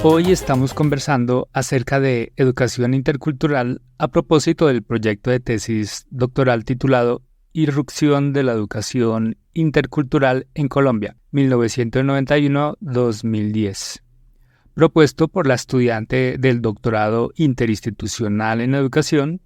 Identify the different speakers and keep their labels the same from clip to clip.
Speaker 1: Hoy estamos conversando acerca de educación intercultural a propósito del proyecto de tesis doctoral titulado Irrupción de la educación intercultural en Colombia, 1991-2010, propuesto por la estudiante del doctorado interinstitucional en educación,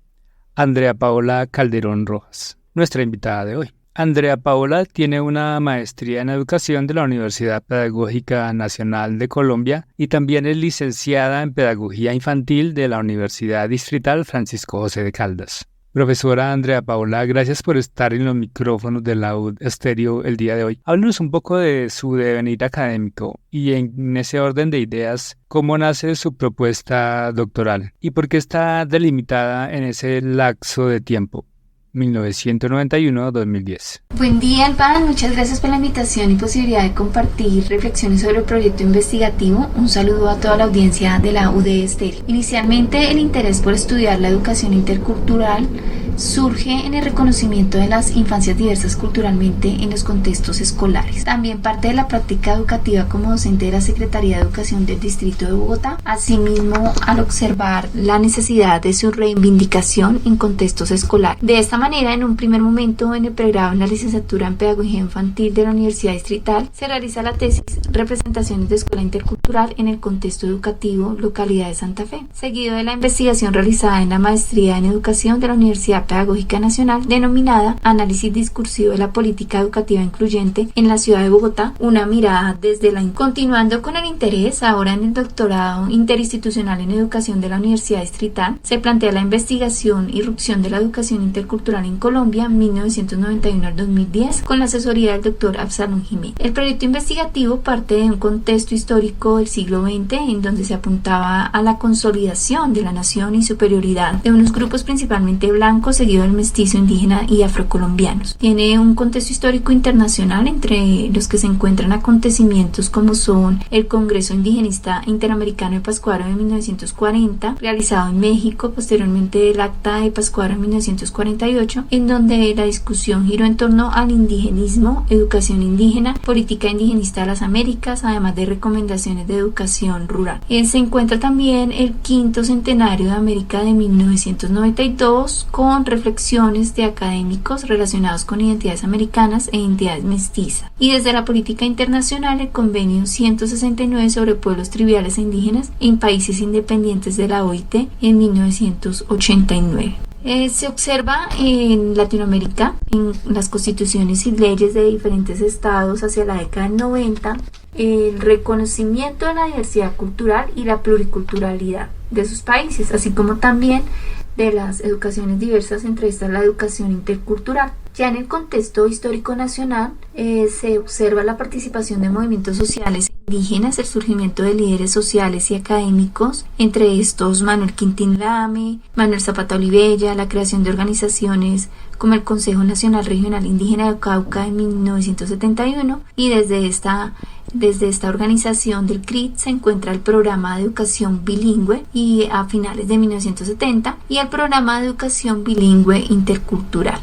Speaker 1: Andrea Paola Calderón Rojas, nuestra invitada de hoy. Andrea Paola tiene una maestría en educación de la Universidad Pedagógica Nacional de Colombia y también es licenciada en Pedagogía Infantil de la Universidad Distrital Francisco José de Caldas. Profesora Andrea Paola, gracias por estar en los micrófonos de Laúd Estéreo el día de hoy. Háblenos un poco de su devenir académico y en ese orden de ideas, ¿cómo nace su propuesta doctoral? ¿Y por qué está delimitada en ese lapso de tiempo? 1991-2010.
Speaker 2: Buen día, Alban. Muchas gracias por la invitación y posibilidad de compartir reflexiones sobre el proyecto investigativo. Un saludo a toda la audiencia de la UD Estéreo. Inicialmente, el interés por estudiar la educación intercultural surge en el reconocimiento de las infancias diversas culturalmente en los contextos escolares. También parte de la práctica educativa como docente de la Secretaría de Educación del Distrito de Bogotá. Asimismo, al observar la necesidad de su reivindicación en contextos escolares. De esta manera, en un primer momento, en el pregrado en la licenciatura en Pedagogía Infantil de la Universidad Distrital, se realiza la tesis Representaciones de Escuela Intercultural en el Contexto Educativo, localidad de Santa Fe, seguido de la investigación realizada en la Maestría en Educación de la Universidad Pedagógica Nacional, denominada Análisis Discursivo de la Política Educativa Incluyente en la Ciudad de Bogotá, una mirada desde la... Continuando con el interés, ahora en el doctorado interinstitucional en Educación de la Universidad Distrital, se plantea la investigación Irrupción de la educación intercultural en Colombia, 1991 al 2010, con la asesoría del doctor Absalón Jiménez. El proyecto investigativo parte de un contexto histórico del siglo XX, en donde se apuntaba a la consolidación de la nación y superioridad de unos grupos principalmente blancos, seguido del mestizo, indígena y afrocolombianos. Tiene un contexto histórico internacional, entre los que se encuentran acontecimientos como son el Congreso Indigenista Interamericano de Pátzcuaro de 1940, realizado en México, posteriormente el Acta de Pátzcuaro en 1948, en donde la discusión giró en torno al indigenismo, educación indígena, política indigenista de las Américas, además de recomendaciones de educación rural. Se encuentra también el quinto centenario de América de 1992, con reflexiones de académicos relacionados con identidades americanas e identidades mestizas. Y desde la política internacional, el convenio 169 sobre pueblos triviales e indígenas en países independientes de la OIT en 1989. Se observa en Latinoamérica, en las constituciones y leyes de diferentes estados hacia la década del 90, el reconocimiento de la diversidad cultural y la pluriculturalidad de sus países, así como también de las educaciones diversas, entre estas la educación intercultural. Ya en el contexto histórico nacional se observa la participación de movimientos sociales indígenas, el surgimiento de líderes sociales y académicos, entre estos Manuel Quintín Lame, Manuel Zapata Olivella, la creación de organizaciones como el Consejo Nacional Regional Indígena de Cauca en 1971, y desde esta organización del CRIT se encuentra el programa de educación bilingüe y a finales de 1970 y el programa de educación bilingüe intercultural.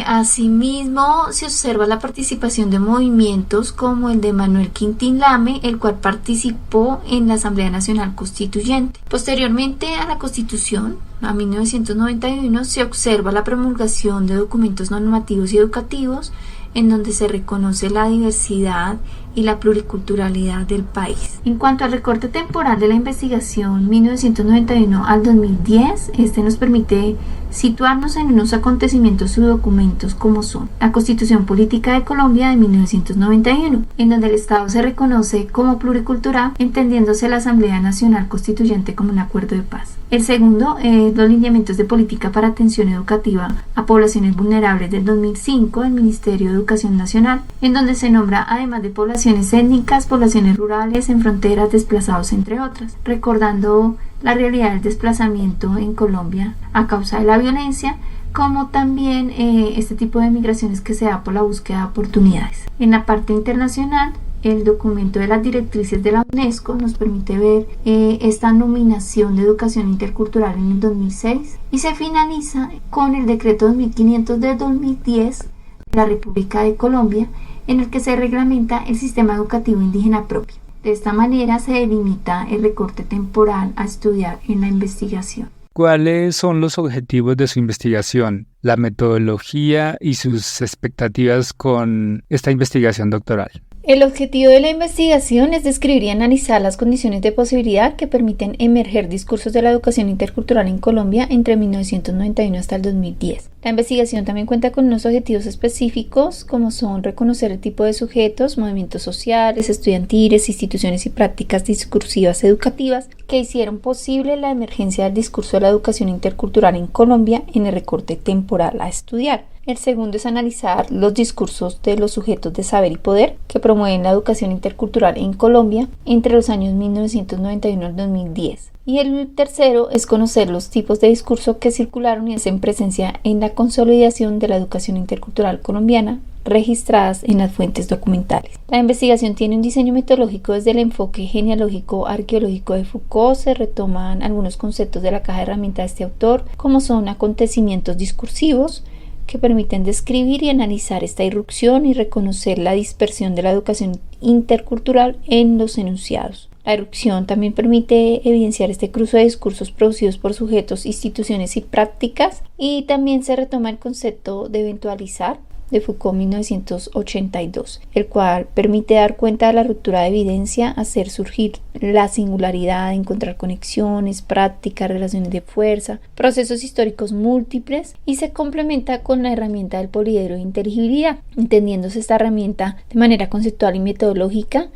Speaker 2: Asimismo, se observa la participación de movimientos como el de Manuel Quintín Lame, el cual participó en la Asamblea Nacional Constituyente. Posteriormente a la Constitución, a 1991, se observa la promulgación de documentos normativos y educativos en donde se reconoce la diversidad y la pluriculturalidad del país. En cuanto al recorte temporal de la investigación 1991 al 2010, este nos permite situarnos en unos acontecimientos y documentos como son la Constitución Política de Colombia de 1991, en donde el Estado se reconoce como pluricultural, entendiéndose la Asamblea Nacional Constituyente como un acuerdo de paz. El segundo es los lineamientos de política para atención educativa a poblaciones vulnerables del 2005 del Ministerio de Educación Nacional, en donde se nombra, además de poblaciones étnicas, poblaciones rurales, en fronteras, desplazados, entre otras, recordando la realidad del desplazamiento en Colombia a causa de la violencia, como también este tipo de migraciones que se da por la búsqueda de oportunidades. En la parte internacional, el documento de las directrices de la UNESCO nos permite ver esta nominación de educación intercultural en el 2006, y se finaliza con el decreto 2500 de 2010 de la República de Colombia, en el que se reglamenta el sistema educativo indígena propio. De esta manera se delimita el recorte temporal a estudiar en la investigación.
Speaker 1: ¿Cuáles son los objetivos de su investigación, la metodología y sus expectativas con esta investigación doctoral?
Speaker 2: El objetivo de la investigación es describir y analizar las condiciones de posibilidad que permiten emerger discursos de la educación intercultural en Colombia entre 1991 hasta el 2010. La investigación también cuenta con unos objetivos específicos como son reconocer el tipo de sujetos, movimientos sociales, estudiantiles, instituciones y prácticas discursivas educativas que hicieron posible la emergencia del discurso de la educación intercultural en Colombia en el recorte temporal a estudiar. El segundo es analizar los discursos de los sujetos de saber y poder que promueven la educación intercultural en Colombia entre los años 1991 al 2010. Y el tercero es conocer los tipos de discurso que circularon y hacen presencia en la consolidación de la educación intercultural colombiana registradas en las fuentes documentales. La investigación tiene un diseño metodológico desde el enfoque genealógico arqueológico de Foucault. Se retoman algunos conceptos de la caja de herramientas de este autor, como son acontecimientos discursivos, que permiten describir y analizar esta irrupción y reconocer la dispersión de la educación intercultural en los enunciados. La irrupción también permite evidenciar este cruce de discursos producidos por sujetos, instituciones y prácticas, y también se retoma el concepto de eventualizar de Foucault 1982, el cual permite dar cuenta de la ruptura de evidencia, hacer surgir la singularidad, encontrar conexiones, prácticas, relaciones de fuerza, procesos históricos múltiples, y se complementa con la herramienta del poliedro de inteligibilidad, entendiéndose esta herramienta de manera conceptual y metodológica.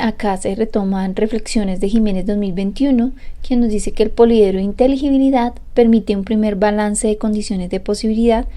Speaker 2: Acá se retoman reflexiones de Jiménez 2021, quien nos dice que el poliedro de inteligibilidad permite un primer balance de condiciones de posibilidad,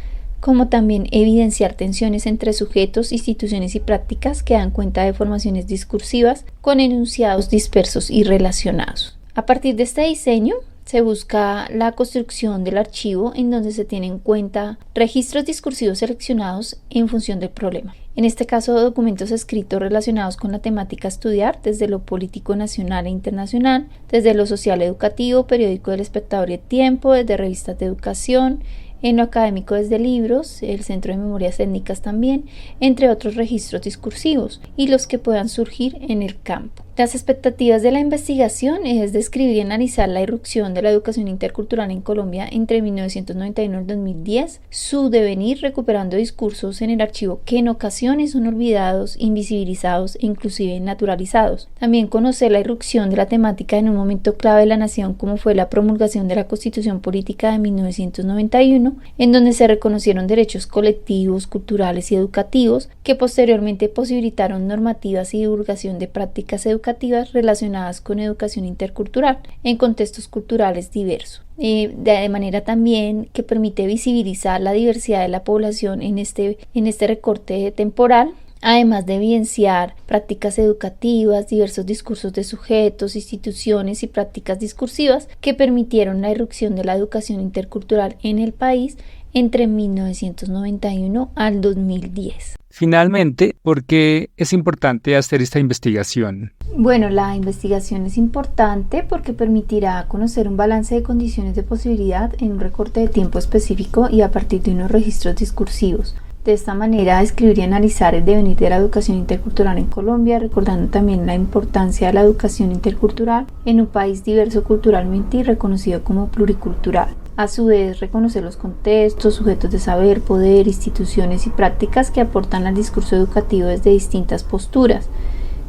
Speaker 2: como también evidenciar tensiones entre sujetos, instituciones y prácticas que dan cuenta de formaciones discursivas con enunciados dispersos y relacionados. A partir de este diseño, se busca la construcción del archivo en donde se tienen en cuenta registros discursivos seleccionados en función del problema. En este caso, documentos escritos relacionados con la temática a estudiar desde lo político nacional e internacional, desde lo social educativo, periódico del Espectador y El Tiempo, desde revistas de educación, en lo académico desde libros, el Centro de Memorias Étnicas también, entre otros registros discursivos, y los que puedan surgir en el campo. Las expectativas de la investigación es describir y analizar la irrupción de la educación intercultural en Colombia entre 1991 y 2010, su devenir recuperando discursos en el archivo que en ocasiones son olvidados, invisibilizados e inclusive naturalizados. También conocer la irrupción de la temática en un momento clave de la nación como fue la promulgación de la Constitución Política de 1991, en donde se reconocieron derechos colectivos, culturales y educativos que posteriormente posibilitaron normativas y divulgación de prácticas educativas relacionadas con educación intercultural en contextos culturales diversos. De manera también que permite visibilizar la diversidad de la población en este recorte temporal, además de evidenciar prácticas educativas, diversos discursos de sujetos, instituciones y prácticas discursivas que permitieron la irrupción de la educación intercultural en el país entre 1991 al 2010.
Speaker 1: Finalmente, ¿por qué es importante hacer esta investigación?
Speaker 2: Bueno, la investigación es importante porque permitirá conocer un balance de condiciones de posibilidad en un recorte de tiempo específico y a partir de unos registros discursivos. De esta manera, describir y analizar el devenir de la educación intercultural en Colombia, recordando también la importancia de la educación intercultural en un país diverso culturalmente y reconocido como pluricultural. A su vez, reconocer los contextos, sujetos de saber, poder, instituciones y prácticas que aportan al discurso educativo desde distintas posturas,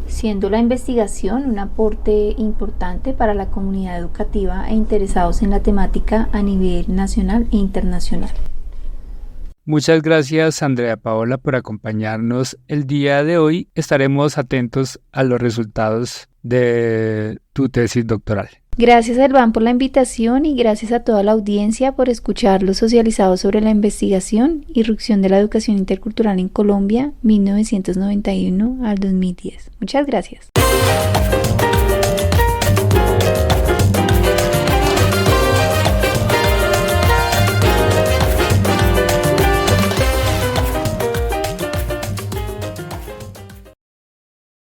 Speaker 2: siendo la investigación un aporte importante para la comunidad educativa e interesados en la temática a nivel nacional e internacional.
Speaker 1: Muchas gracias, Andrea Paola, por acompañarnos el día de hoy. Estaremos atentos a los resultados de tu tesis doctoral.
Speaker 2: Gracias, Elván, por la invitación y gracias a toda la audiencia por escuchar lo socializado sobre la investigación Irrupción de la educación intercultural en Colombia, 1991 al 2010. Muchas gracias.